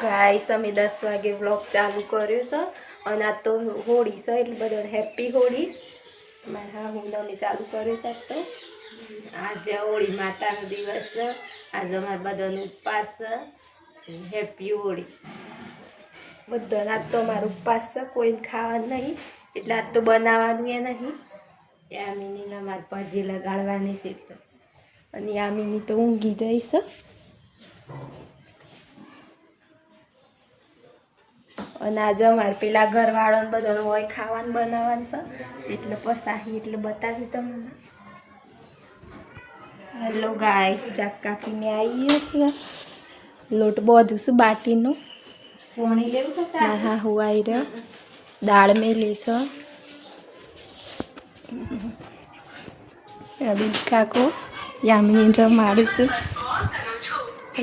Guys અમે 10 વાગે vlog ચાલુ કર્યો છે અને આ તો હોળી છે એટલે બધાને હેપી હોળી. મારા હું અમે ચાલુ કર્યું છે તો આજે હોળી માતાનો દિવસ છે. આજે અમારા બધાનો ઉપવાસ છે. હેપી હોળી. બધાને આજ તો અમારો ઉપવાસ છે, કોઈને ખાવાનું નહીં એટલે આજ તો બનાવવાનું એ નહીં. યામિનીને મારે ભાજી લગાડવાની છે અને યામિની તો ઊંઘી જઈશ. અને આજે અમારે પેલા ઘરવાળાને બધાને હોય ખાવાનું બનાવવાનું છે એટલે પસાહી એટલે બતાવી તમને. હેલો ગાઈસ, જાક કાકીને આવી છે. લોટ બધું છું બાટીનો. પોણી લેવું છે તારે? હા હું આવી રહ્યો. દાળ મેલી છે. અભી કાકો યામિની રમાડું છું.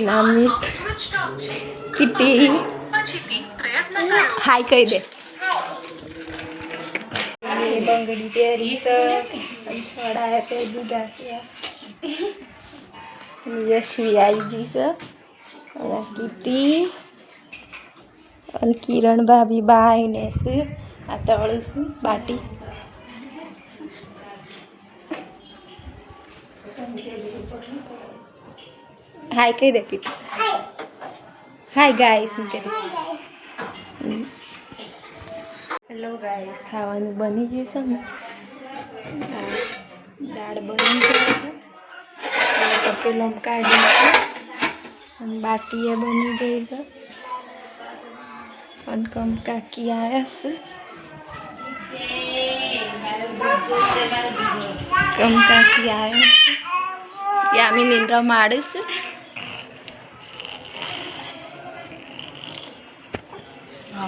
નામિત કિટી હાય કહી દે. બંગડી પહેરી છે છોડાયા તે દીધા છે. યશવી આઈજી છે અને કિટી અને કિરણ ભાભી બાઈને છે. આ તળું છું બાટી. હાય કહી દે કિટી. હાય ગાઈસ કે. હેલો ગાઈસ, ખાવાનું બની ગયું છે ને. દાળ બની ગઈ છે. પેલો કાઢી છે અને બાટી એ બની ગઈ છે. અને કમ કાકી આવ્યા છે. કમ કાકી આવ્યા છે. યામિની રમાડે છે.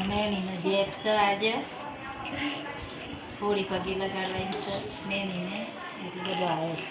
નેનીને જેપ છે આજે હોળી પગે લગાડવાની છે નેનીને એટલે બધો આવ્યો છે.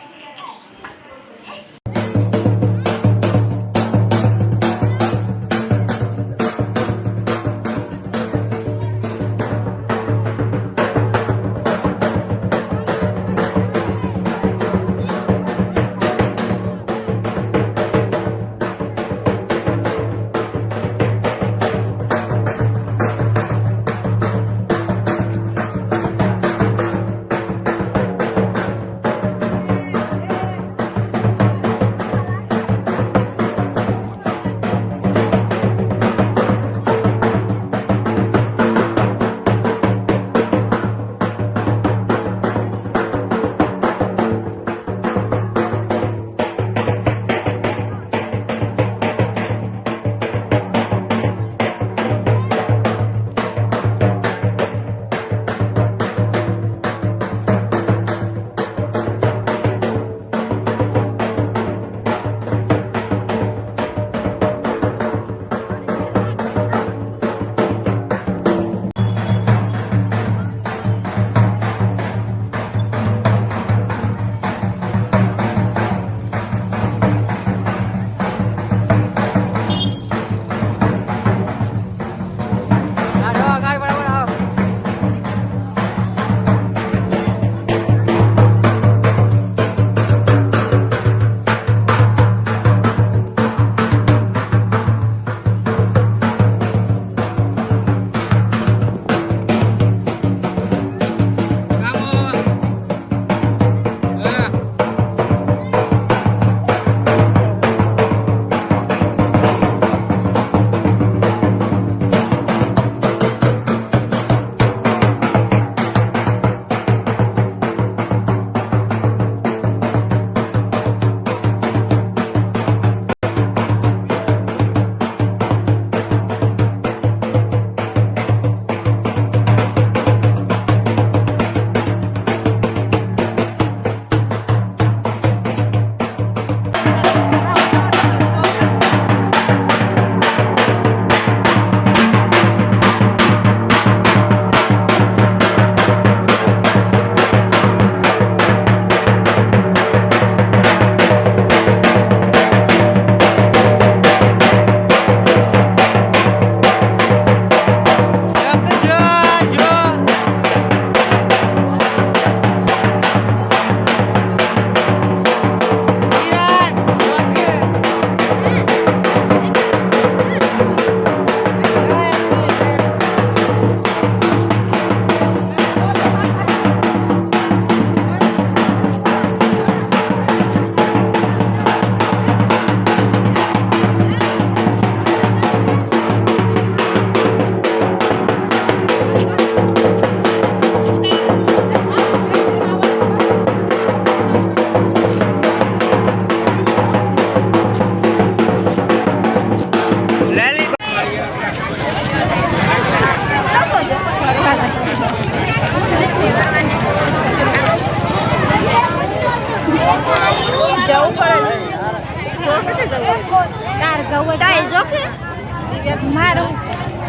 મારું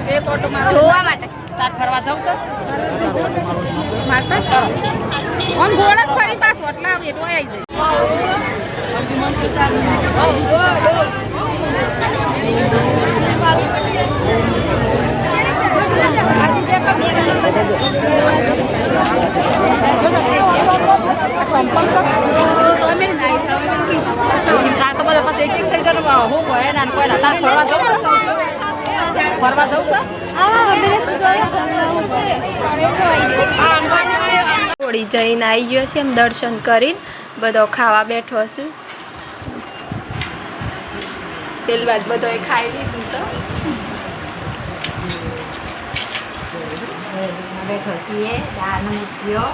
એક ઓટો મારો જોવા માટે તાર ફરવા જાવ છો મારતા કરો ઓમ ઘોડસ ફરી પાસ ઓટલા આવે તો આવી જાય તો બધા પછી એક થઈ જવાનું હું હોય ના કોઈ ના તાર ફરવા જાવ છો થોડી જઈને આવી ગયો છે એમ દર્શન કરીને બધો ખાવા બેઠો છે પેલી વાત બધો ખાઈ લીધું છે બેઠો છીએ દાળ મૂક્યો